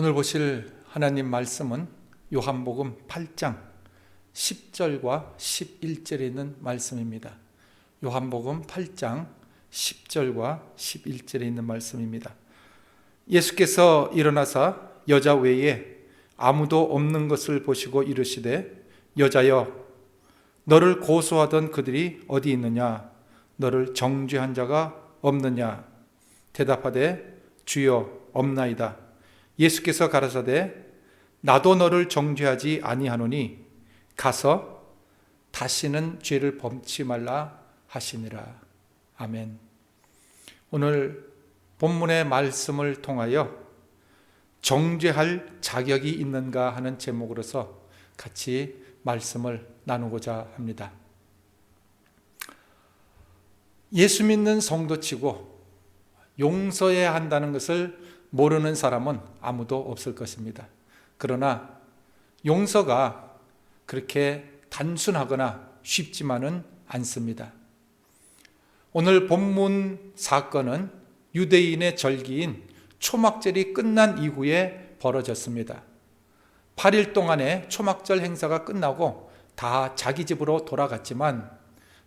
오늘 보실 하나님 말씀은 요한복음 8장 10절과 11절에 있는 말씀입니다. 요한복음 8장 10절과 11절에 있는 말씀입니다. 예수께서 일어나사 여자 외에 아무도 없는 것을 보시고 이르시되 여자여 너를 고소하던 그들이 어디 있느냐? 너를 정죄한 자가 없느냐? 대답하되 주여 없나이다. 예수께서 가라사대 나도 너를 정죄하지 아니하노니 가서 다시는 죄를 범치 말라 하시니라. 아멘. 오늘 본문의 말씀을 통하여 정죄할 자격이 있는가 하는 제목으로서 같이 말씀을 나누고자 합니다. 예수 믿는 성도치고 용서해야 한다는 것을 모르는 사람은 아무도 없을 것입니다. 그러나 용서가 그렇게 단순하거나 쉽지만은 않습니다. 오늘 본문 사건은 유대인의 절기인 초막절이 끝난 이후에 벌어졌습니다. 8일 동안의 초막절 행사가 끝나고 다 자기 집으로 돌아갔지만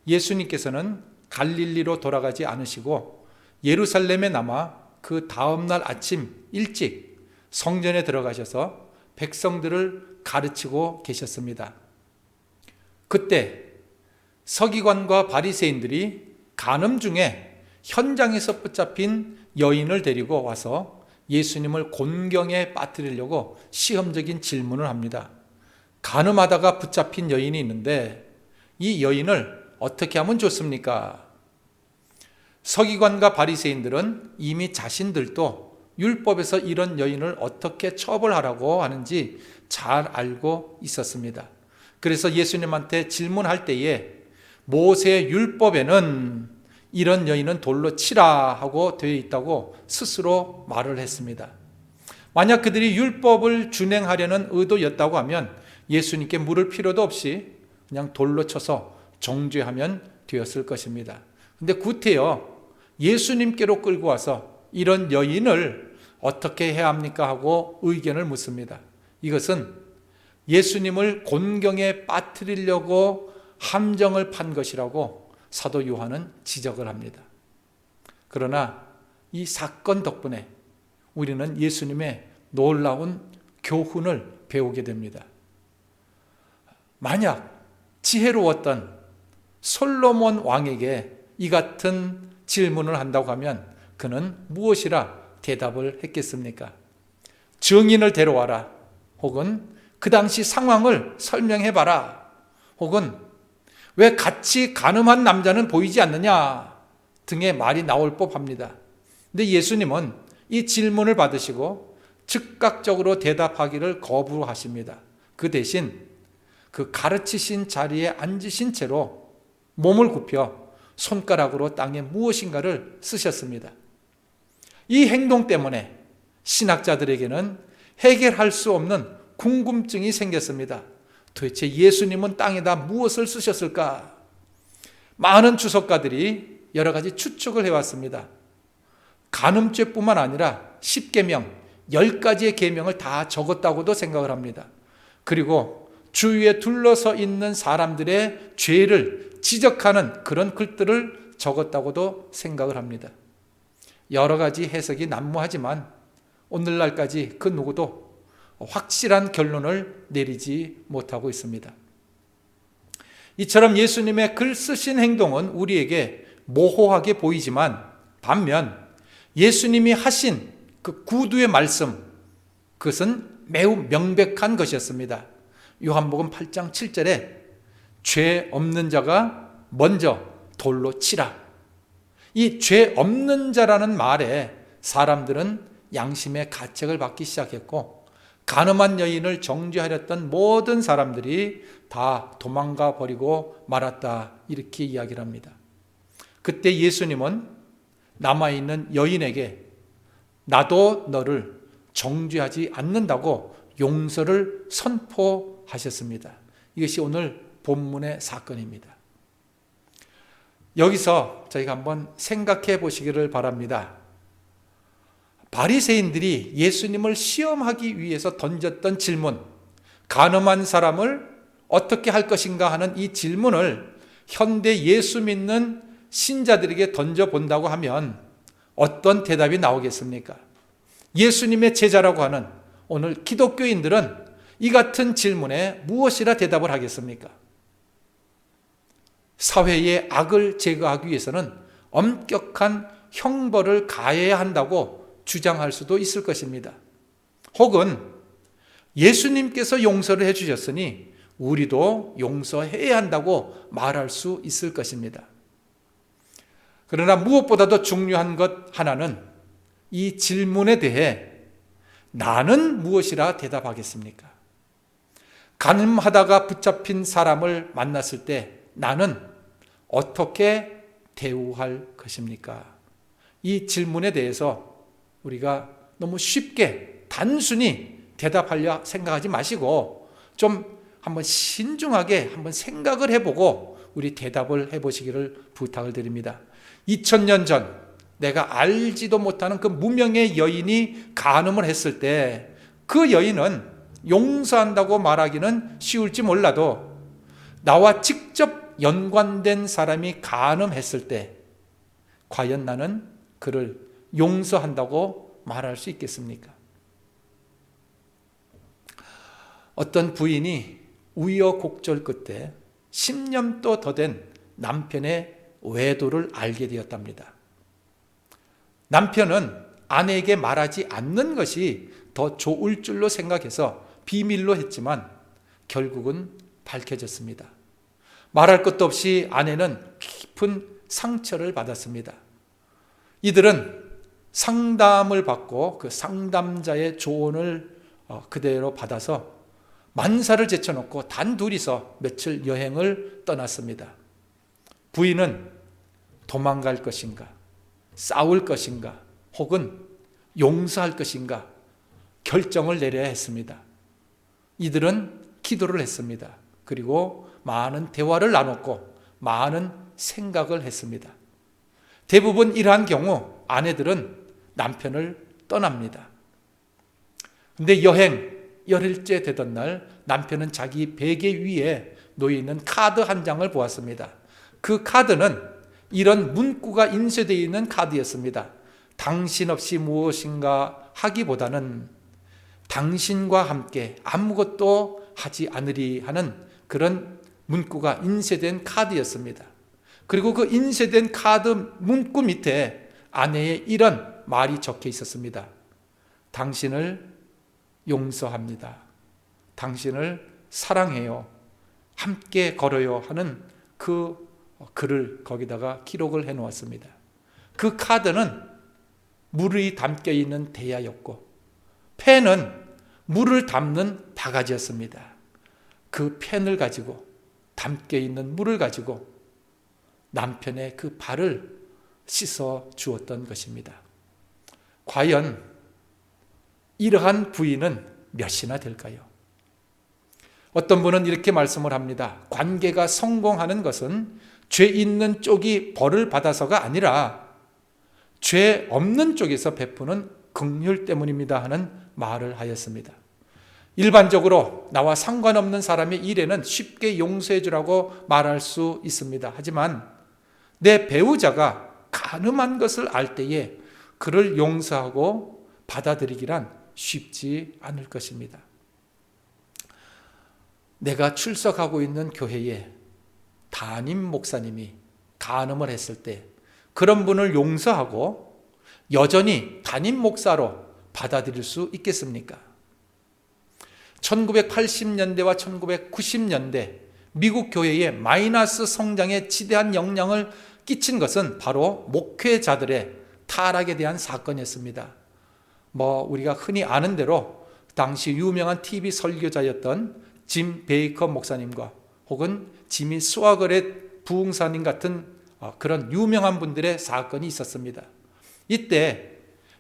예수님께서는 갈릴리로 돌아가지 않으시고 예루살렘에 남아 그 다음날 아침 일찍 성전에 들어가셔서 백성들을 가르치고 계셨습니다. 그때 서기관과 바리새인들이 간음 중에 현장에서 붙잡힌 여인을 데리고 와서 예수님을 곤경에 빠뜨리려고 시험적인 질문을 합니다. 간음하다가 붙잡힌 여인이 있는데 이 여인을 어떻게 하면 좋습니까? 서기관과 바리새인들은 이미 자신들도 율법에서 이런 여인을 어떻게 처벌하라고 하는지 잘 알고 있었습니다. 그래서 예수님한테 질문할 때에 모세 율법에는 이런 여인은 돌로 치라 하고 되어 있다고 스스로 말을 했습니다. 만약 그들이 율법을 준행하려는 의도였다고 하면 예수님께 물을 필요도 없이 그냥 돌로 쳐서 정죄하면 되었을 것입니다. 근데 구태여 예수님께로 끌고 와서 이런 여인을 어떻게 해야 합니까 하고 의견을 묻습니다. 이것은 예수님을 곤경에 빠뜨리려고 함정을 판 것이라고 사도 요한은 지적을 합니다. 그러나 이 사건 덕분에 우리는 예수님의 놀라운 교훈을 배우게 됩니다. 만약 지혜로웠던 솔로몬 왕에게 이 같은 질문을 한다고 하면 그는 무엇이라 대답을 했겠습니까? 증인을 데려와라, 혹은 그 당시 상황을 설명해봐라, 혹은 왜 같이 간음한 남자는 보이지 않느냐 등의 말이 나올 법합니다. 근데 예수님은 이 질문을 받으시고 즉각적으로 대답하기를 거부하십니다. 그 대신 그 가르치신 자리에 앉으신 채로 몸을 굽혀 손가락으로 땅에 무엇인가를 쓰셨습니다. 이 행동 때문에 신학자들에게는 해결할 수 없는 궁금증이 생겼습니다. 도대체 예수님은 땅에다 무엇을 쓰셨을까? 많은 주석가들이 여러 가지 추측을 해왔습니다. 간음죄뿐만 아니라 10계명, 10가지의 계명을 다 적었다고도 생각을 합니다. 그리고 주위에 둘러서 있는 사람들의 죄를 지적하는 그런 글들을 적었다고도 생각을 합니다. 여러 가지 해석이 난무하지만 오늘날까지 그 누구도 확실한 결론을 내리지 못하고 있습니다. 이처럼 예수님의 글 쓰신 행동은 우리에게 모호하게 보이지만 반면 예수님이 하신 그 구두의 말씀, 그것은 매우 명백한 것이었습니다. 요한복음 8장 7절에 죄 없는 자가 먼저 돌로 치라. 이 죄 없는 자라는 말에 사람들은 양심의 가책을 받기 시작했고 간음한 여인을 정죄하렸던 모든 사람들이 다 도망가 버리고 말았다, 이렇게 이야기를 합니다. 그때 예수님은 남아있는 여인에게 나도 너를 정죄하지 않는다고 용서를 선포하셨습니다. 이것이 오늘 본문의 사건입니다. 여기서 저희가 한번 생각해 보시기를 바랍니다. 바리새인들이 예수님을 시험하기 위해서 던졌던 질문, 간음한 사람을 어떻게 할 것인가 하는 이 질문을 현대 예수 믿는 신자들에게 던져본다고 하면 어떤 대답이 나오겠습니까? 예수님의 제자라고 하는 오늘 기독교인들은 이 같은 질문에 무엇이라 대답을 하겠습니까? 사회의 악을 제거하기 위해서는 엄격한 형벌을 가해야 한다고 주장할 수도 있을 것입니다. 혹은 예수님께서 용서를 해주셨으니 우리도 용서해야 한다고 말할 수 있을 것입니다. 그러나 무엇보다도 중요한 것 하나는 이 질문에 대해 나는 무엇이라 대답하겠습니까? 간음하다가 붙잡힌 사람을 만났을 때 나는 어떻게 대우할 것입니까? 이 질문에 대해서 우리가 너무 쉽게 단순히 대답하려 생각하지 마시고 좀 한번 신중하게 한번 생각을 해보고 우리 대답을 해보시기를 부탁을 드립니다. 2000년 전 내가 알지도 못하는 그 무명의 여인이 간음을 했을 때 그 여인은 용서한다고 말하기는 쉬울지 몰라도 나와 직접 연관된 사람이 간음했을 때 과연 나는 그를 용서한다고 말할 수 있겠습니까? 어떤 부인이 우여곡절 끝에 10년도 더 된 남편의 외도를 알게 되었답니다. 남편은 아내에게 말하지 않는 것이 더 좋을 줄로 생각해서 비밀로 했지만 결국은 밝혀졌습니다. 말할 것도 없이 아내는 깊은 상처를 받았습니다. 이들은 상담을 받고 그 상담자의 조언을 그대로 받아서 만사를 제쳐놓고 단둘이서 며칠 여행을 떠났습니다. 부인은 도망갈 것인가, 싸울 것인가, 혹은 용서할 것인가 결정을 내려야 했습니다. 이들은 기도를 했습니다. 그리고 많은 대화를 나눴고 많은 생각을 했습니다. 대부분 이러한 경우 아내들은 남편을 떠납니다. 근데 여행 열흘째 되던 날 남편은 자기 베개 위에 놓여있는 카드 한 장을 보았습니다. 그 카드는 이런 문구가 인쇄되어 있는 카드였습니다. 당신 없이 무엇인가 하기보다는 당신과 함께 아무것도 하지 않으리 하는 그런 문구가 인쇄된 카드였습니다. 그리고 그 인쇄된 카드 문구 밑에 아내의 이런 말이 적혀 있었습니다. 당신을 용서합니다. 당신을 사랑해요. 함께 걸어요 하는 그 글을 거기다가 기록을 해놓았습니다. 그 카드는 물이 담겨 있는 대야였고 펜은 물을 담는 바가지였습니다. 그 펜을 가지고 담겨 있는 물을 가지고 남편의 그 발을 씻어 주었던 것입니다. 과연 이러한 부인은 몇이나 될까요? 어떤 분은 이렇게 말씀을 합니다. 관계가 성공하는 것은 죄 있는 쪽이 벌을 받아서가 아니라 죄 없는 쪽에서 베푸는 긍휼 때문입니다 하는 말을 하였습니다. 일반적으로 나와 상관없는 사람의 일에는 쉽게 용서해 주라고 말할 수 있습니다. 하지만 내 배우자가 간음한 것을 알 때에 그를 용서하고 받아들이기란 쉽지 않을 것입니다. 내가 출석하고 있는 교회에 담임 목사님이 간음을 했을 때 그런 분을 용서하고 여전히 담임 목사로 받아들일 수 있겠습니까? 1980년대와 1990년대 미국 교회의 마이너스 성장에 지대한 영향을 끼친 것은 바로 목회자들의 타락에 대한 사건이었습니다. 우리가 흔히 아는 대로 당시 유명한 TV 설교자였던 짐 베이커 목사님과 혹은 지미 스와거렛 부흥사님 같은 그런 유명한 분들의 사건이 있었습니다. 이때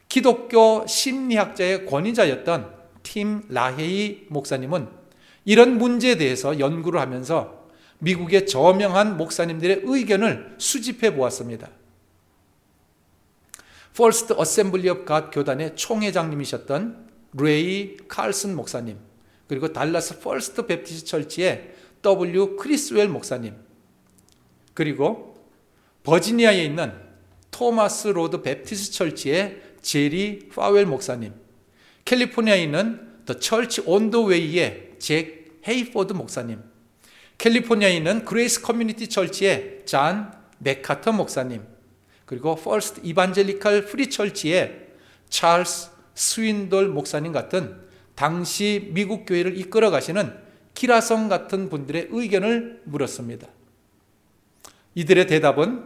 기독교 심리학자의 권위자였던 팀 라헤이 목사님은 이런 문제에 대해서 연구를 하면서 미국의 저명한 목사님들의 의견을 수집해 보았습니다. First Assembly of God 교단의 총회장님이셨던 레이 칼슨 목사님, 그리고 달라스 퍼스트 베프티스트 처치의 W 크리스웰 목사님, 그리고 버지니아에 있는 토마스 로드 베프티스트 처치의 제리 파웰 목사님, 캘리포니아에 있는 The Church on the Way의 잭 헤이포드 목사님, 캘리포니아에 있는 그레이스 커뮤니티 처치의 잔 맥카터 목사님, 그리고 퍼스트 이반젤리컬 프리 처치의 찰스 스윈돌 목사님 같은 당시 미국 교회를 이끌어 가시는 기라성 같은 분들의 의견을 물었습니다. 이들의 대답은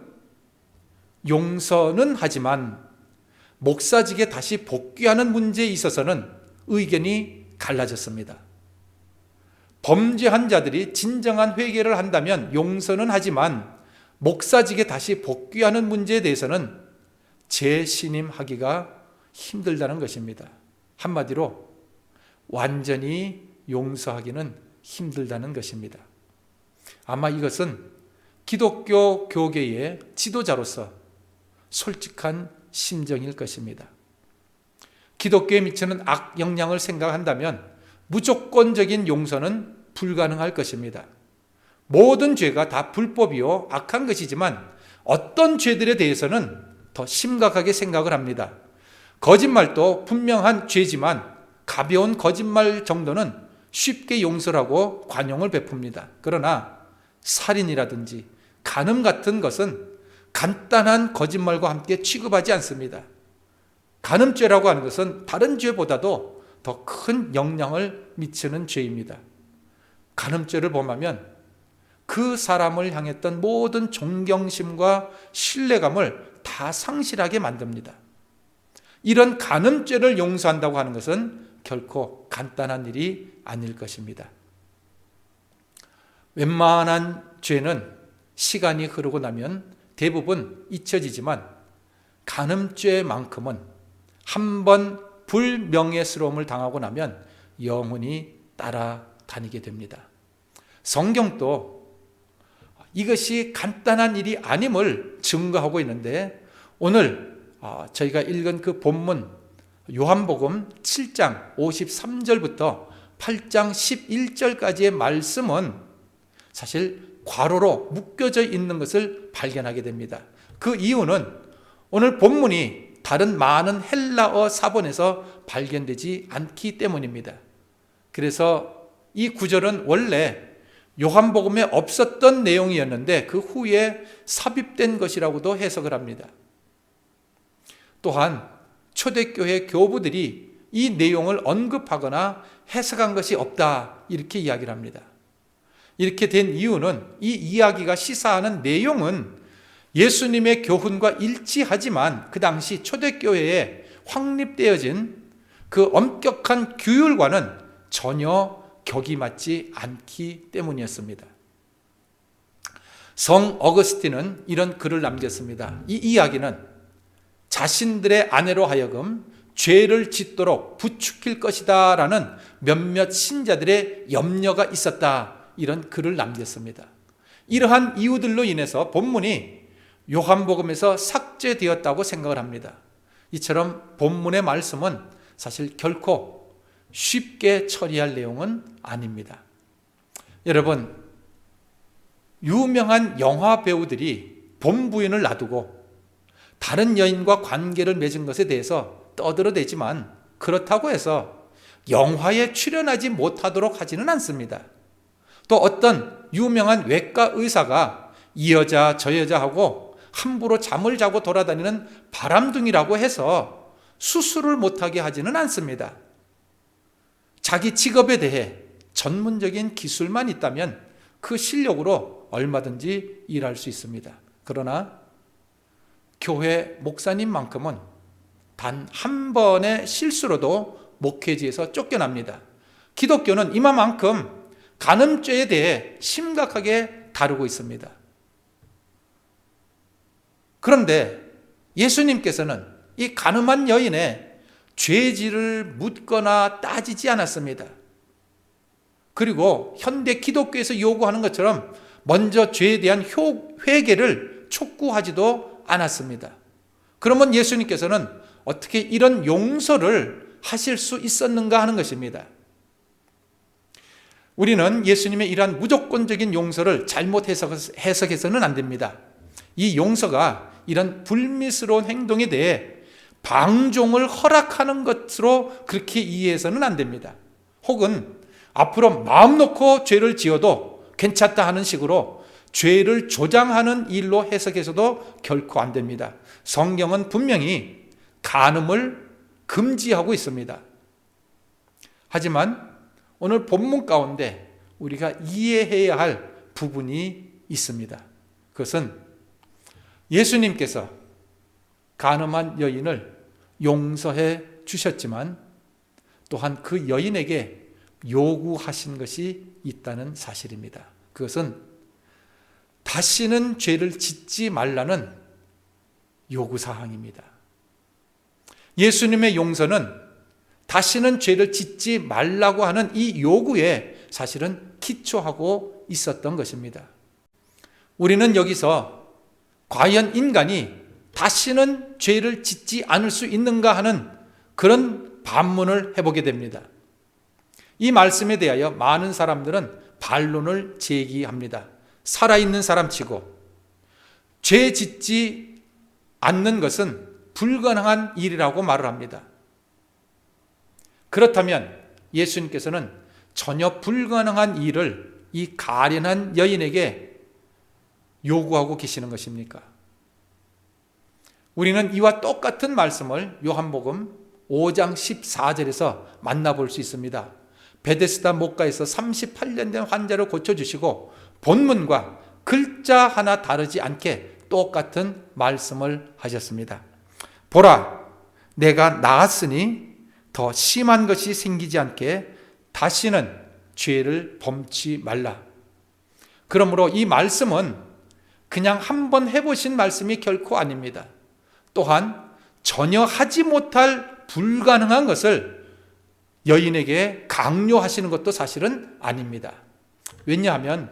용서는 하지만 목사직에 다시 복귀하는 문제에 있어서는 의견이 갈라졌습니다. 범죄한 자들이 진정한 회개를 한다면 용서는 하지만 목사직에 다시 복귀하는 문제에 대해서는 재신임하기가 힘들다는 것입니다. 한마디로 완전히 용서하기는 힘들다는 것입니다. 아마 이것은 기독교 교계의 지도자로서 솔직한 심정일 것입니다. 기독교에 미치는 악영향을 생각한다면 무조건적인 용서는 불가능할 것입니다. 모든 죄가 다 불법이요 악한 것이지만 어떤 죄들에 대해서는 더 심각하게 생각을 합니다. 거짓말도 분명한 죄지만 가벼운 거짓말 정도는 쉽게 용서하고 관용을 베풉니다. 그러나 살인이라든지 간음 같은 것은 간단한 거짓말과 함께 취급하지 않습니다. 간음죄라고 하는 것은 다른 죄보다도 더 큰 영향을 미치는 죄입니다. 간음죄를 범하면 그 사람을 향했던 모든 존경심과 신뢰감을 다 상실하게 만듭니다. 이런 간음죄를 용서한다고 하는 것은 결코 간단한 일이 아닐 것입니다. 웬만한 죄는 시간이 흐르고 나면 대부분 잊혀지지만 간음죄만큼은 한번 불명예스러움을 당하고 나면 영원히 따라다니게 됩니다. 성경도 이것이 간단한 일이 아님을 증거하고 있는데 오늘 저희가 읽은 그 본문 요한복음 7장 53절부터 8장 11절까지의 말씀은 사실 괄호로 묶여져 있는 것을 발견하게 됩니다. 그 이유는 오늘 본문이 다른 많은 헬라어 사본에서 발견되지 않기 때문입니다. 그래서 이 구절은 원래 요한복음에 없었던 내용이었는데 그 후에 삽입된 것이라고도 해석을 합니다. 또한 초대교회 교부들이 이 내용을 언급하거나 해석한 것이 없다 이렇게 이야기를 합니다. 이렇게 된 이유는 이 이야기가 시사하는 내용은 예수님의 교훈과 일치하지만 그 당시 초대교회에 확립되어진 그 엄격한 규율과는 전혀 격이 맞지 않기 때문이었습니다. 성 어거스틴은 이런 글을 남겼습니다. 이 이야기는 자신들의 아내로 하여금 죄를 짓도록 부추길 것이다 라는 몇몇 신자들의 염려가 있었다, 이런 글을 남겼습니다. 이러한 이유들로 인해서 본문이 요한복음에서 삭제되었다고 생각을 합니다. 이처럼 본문의 말씀은 사실 결코 쉽게 처리할 내용은 아닙니다. 여러분, 유명한 영화 배우들이 본부인을 놔두고 다른 여인과 관계를 맺은 것에 대해서 떠들어대지만 그렇다고 해서 영화에 출연하지 못하도록 하지는 않습니다. 또 어떤 유명한 외과 의사가 이 여자 저 여자하고 함부로 잠을 자고 돌아다니는 바람둥이라고 해서 수술을 못하게 하지는 않습니다. 자기 직업에 대해 전문적인 기술만 있다면 그 실력으로 얼마든지 일할 수 있습니다. 그러나 교회 목사님만큼은 단 한 번의 실수로도 목회지에서 쫓겨납니다. 기독교는 이만큼 간음죄에 대해 심각하게 다루고 있습니다. 그런데 예수님께서는 이 간음한 여인의 죄질을 묻거나 따지지 않았습니다. 그리고 현대 기독교에서 요구하는 것처럼 먼저 죄에 대한 회개를 촉구하지도 않았습니다. 그러면 예수님께서는 어떻게 이런 용서를 하실 수 있었는가 하는 것입니다. 우리는 예수님의 이러한 무조건적인 용서를 잘못 해석해서는 안 됩니다. 이 용서가 이런 불미스러운 행동에 대해 방종을 허락하는 것으로 그렇게 이해해서는 안 됩니다. 혹은 앞으로 마음 놓고 죄를 지어도 괜찮다 하는 식으로 죄를 조장하는 일로 해석해서도 결코 안 됩니다. 성경은 분명히 간음을 금지하고 있습니다. 하지만 오늘 본문 가운데 우리가 이해해야 할 부분이 있습니다. 그것은 예수님께서 간음한 여인을 용서해 주셨지만 또한 그 여인에게 요구하신 것이 있다는 사실입니다. 그것은 다시는 죄를 짓지 말라는 요구사항입니다. 예수님의 용서는 다시는 죄를 짓지 말라고 하는 이 요구에 사실은 기초하고 있었던 것입니다. 우리는 여기서 과연 인간이 다시는 죄를 짓지 않을 수 있는가 하는 그런 반문을 해보게 됩니다. 이 말씀에 대하여 많은 사람들은 반론을 제기합니다. 살아있는 사람치고 죄 짓지 않는 것은 불가능한 일이라고 말을 합니다. 그렇다면 예수님께서는 전혀 불가능한 일을 이 가련한 여인에게 요구하고 계시는 것입니까? 우리는 이와 똑같은 말씀을 요한복음 5장 14절에서 만나볼 수 있습니다. 베데스다 목가에서 38년 된 환자를 고쳐주시고 본문과 글자 하나 다르지 않게 똑같은 말씀을 하셨습니다. 보라, 내가 나았으니 더 심한 것이 생기지 않게 다시는 죄를 범치 말라. 그러므로 이 말씀은 그냥 한번 해보신 말씀이 결코 아닙니다. 또한 전혀 하지 못할 불가능한 것을 여인에게 강요하시는 것도 사실은 아닙니다. 왜냐하면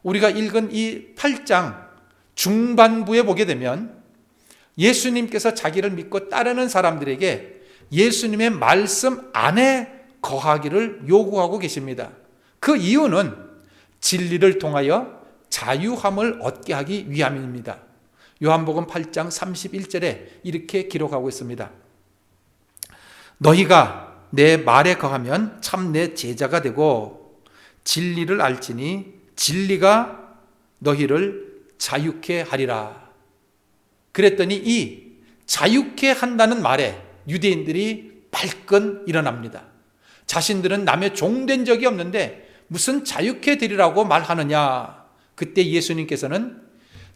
우리가 읽은 이 8장 중반부에 보게 되면 예수님께서 자기를 믿고 따르는 사람들에게 예수님의 말씀 안에 거하기를 요구하고 계십니다. 그 이유는 진리를 통하여 자유함을 얻게 하기 위함입니다. 요한복음 8장 31절에 이렇게 기록하고 있습니다. 너희가 내 말에 거하면 참 내 제자가 되고 진리를 알지니 진리가 너희를 자유케 하리라. 그랬더니 이 자유케 한다는 말에 유대인들이 발끈 일어납니다. 자신들은 남의 종된 적이 없는데 무슨 자유케 되리라고 말하느냐. 그때 예수님께서는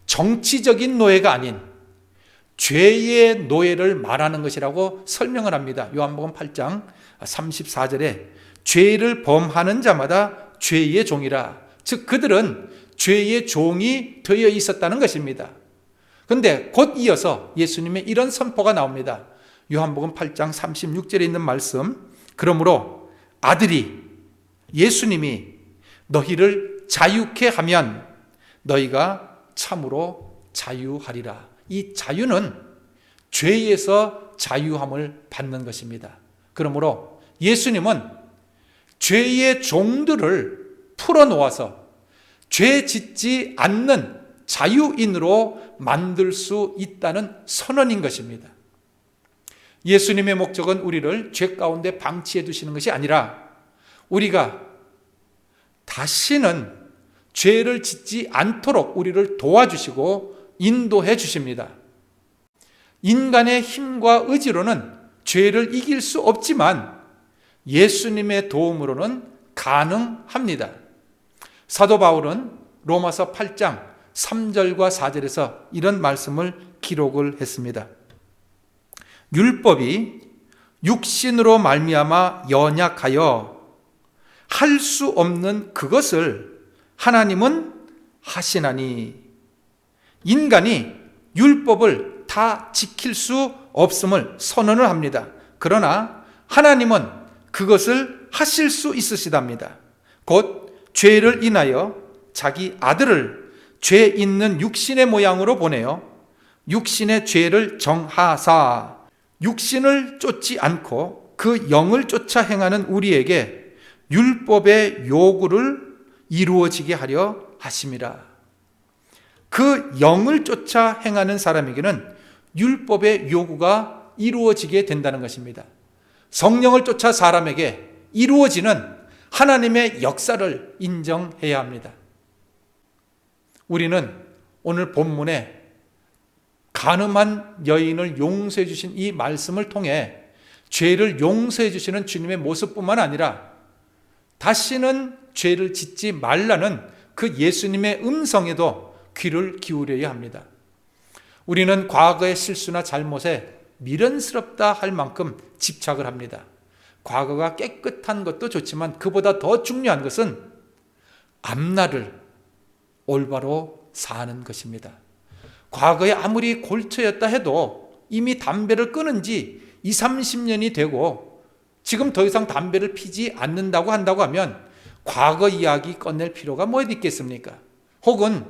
정치적인 노예가 아닌 죄의 노예를 말하는 것이라고 설명을 합니다. 요한복음 8장 34절에 죄를 범하는 자마다 죄의 종이라. 즉 그들은 죄의 종이 되어 있었다는 것입니다. 그런데 곧 이어서 예수님의 이런 선포가 나옵니다. 요한복음 8장 36절에 있는 말씀, 그러므로 아들이 예수님이 너희를 자유케 하면 너희가 참으로 자유하리라. 이 자유는 죄에서 자유함을 받는 것입니다. 그러므로 예수님은 죄의 종들을 풀어놓아서 죄 짓지 않는 자유인으로 만들 수 있다는 선언인 것입니다. 예수님의 목적은 우리를 죄 가운데 방치해 두시는 것이 아니라 우리가 다시는 죄를 짓지 않도록 우리를 도와주시고 인도해 주십니다. 인간의 힘과 의지로는 죄를 이길 수 없지만 예수님의 도움으로는 가능합니다. 사도 바울은 로마서 8장 3절과 4절에서 이런 말씀을 기록을 했습니다. 율법이 육신으로 말미암아 연약하여 할 수 없는 그것을 하나님은 하시나니. 인간이 율법을 다 지킬 수 없음을 선언을 합니다. 그러나 하나님은 그것을 하실 수 있으시답니다. 곧 죄를 인하여 자기 아들을 죄 있는 육신의 모양으로 보내어 육신의 죄를 정하사 육신을 쫓지 않고 그 영을 쫓아 행하는 우리에게 율법의 요구를 이루어지게 하려 하심이라. 그 영을 쫓아 행하는 사람에게는 율법의 요구가 이루어지게 된다는 것입니다. 성령을 쫓아 사람에게 이루어지는 하나님의 역사를 인정해야 합니다. 우리는 오늘 본문에 간음한 여인을 용서해 주신 이 말씀을 통해 죄를 용서해 주시는 주님의 모습뿐만 아니라 다시는 죄를 짓지 말라는 그 예수님의 음성에도 귀를 기울여야 합니다. 우리는 과거의 실수나 잘못에 미련스럽다 할 만큼 집착을 합니다. 과거가 깨끗한 것도 좋지만 그보다 더 중요한 것은 앞날을 올바로 사는 것입니다. 과거에 아무리 골처였다 해도 이미 담배를 끊은 지 20, 30년이 되고 지금 더 이상 담배를 피지 않는다고 한다고 하면 과거 이야기 꺼낼 필요가 뭐 있겠습니까? 혹은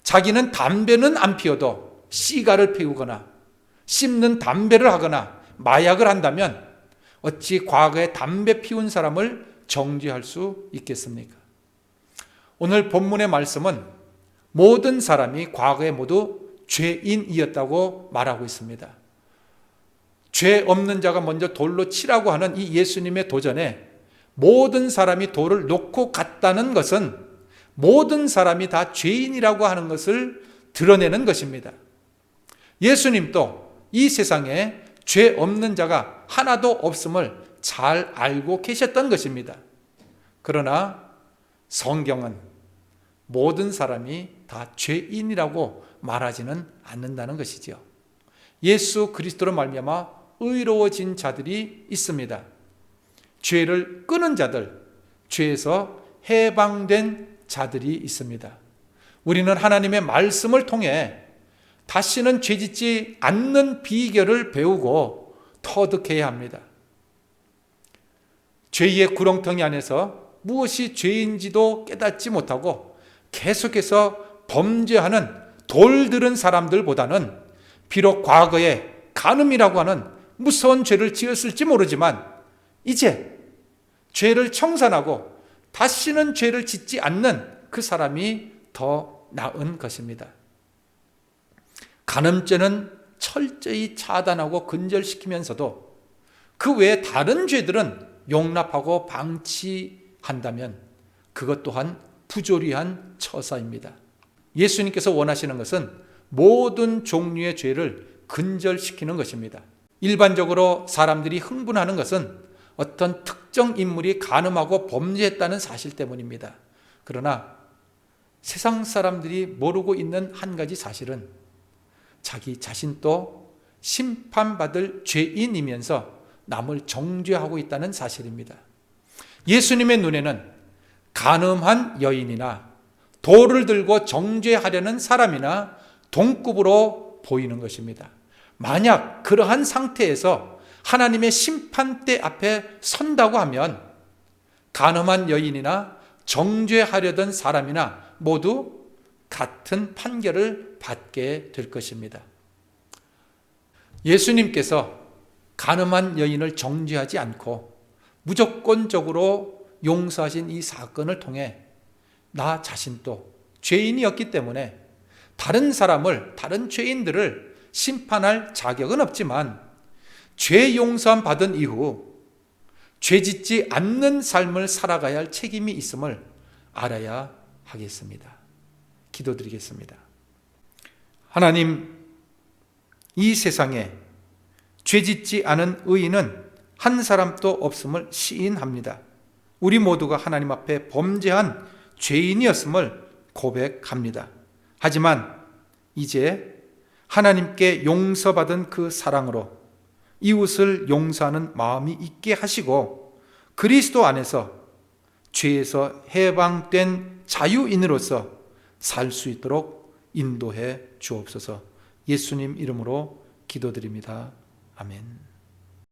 자기는 담배는 안 피워도 시가를 피우거나 씹는 담배를 하거나 마약을 한다면 어찌 과거에 담배 피운 사람을 정죄할 수 있겠습니까? 오늘 본문의 말씀은 모든 사람이 과거에 모두 죄인이었다고 말하고 있습니다. 죄 없는 자가 먼저 돌로 치라고 하는 이 예수님의 도전에 모든 사람이 돌을 놓고 갔다는 것은 모든 사람이 다 죄인이라고 하는 것을 드러내는 것입니다. 예수님도 이 세상에 죄 없는 자가 하나도 없음을 잘 알고 계셨던 것입니다. 그러나 성경은 모든 사람이 다 죄인이라고 말하지는 않는다는 것이죠. 예수 그리스도로 말미암아 의로워진 자들이 있습니다. 죄를 끊은 자들, 죄에서 해방된 자들이 있습니다. 우리는 하나님의 말씀을 통해 다시는 죄짓지 않는 비결을 배우고 터득해야 합니다. 죄의 구렁텅이 안에서 무엇이 죄인지도 깨닫지 못하고 계속해서 범죄하는 돌들은 사람들보다는 비록 과거에 간음이라고 하는 무서운 죄를 지었을지 모르지만 이제 죄를 청산하고 다시는 죄를 짓지 않는 그 사람이 더 나은 것입니다. 간음죄는 철저히 차단하고 근절시키면서도 그 외에 다른 죄들은 용납하고 방치한다면 그것 또한 부조리한 처사입니다. 예수님께서 원하시는 것은 모든 종류의 죄를 근절시키는 것입니다. 일반적으로 사람들이 흥분하는 것은 어떤 특정 인물이 간음하고 범죄했다는 사실 때문입니다. 그러나 세상 사람들이 모르고 있는 한 가지 사실은 자기 자신도 심판받을 죄인이면서 남을 정죄하고 있다는 사실입니다. 예수님의 눈에는 간음한 여인이나 돌을 들고 정죄하려는 사람이나 동급으로 보이는 것입니다. 만약 그러한 상태에서 하나님의 심판대 앞에 선다고 하면 간음한 여인이나 정죄하려던 사람이나 모두 같은 판결을 받게 될 것입니다. 예수님께서 간음한 여인을 정죄하지 않고 무조건적으로 용서하신 이 사건을 통해 나 자신도 죄인이었기 때문에 다른 사람을, 다른 죄인들을 심판할 자격은 없지만 죄 용서함 받은 이후 죄 짓지 않는 삶을 살아가야 할 책임이 있음을 알아야 하겠습니다. 기도드리겠습니다. 하나님, 이 세상에 죄 짓지 않은 의인은 한 사람도 없음을 시인합니다. 우리 모두가 하나님 앞에 범죄한 죄인이었음을 고백합니다. 하지만 이제 하나님께 용서받은 그 사랑으로 이웃을 용서하는 마음이 있게 하시고 그리스도 안에서 죄에서 해방된 자유인으로서 살 수 있도록 인도해 주옵소서. 예수님 이름으로 기도드립니다. 아멘.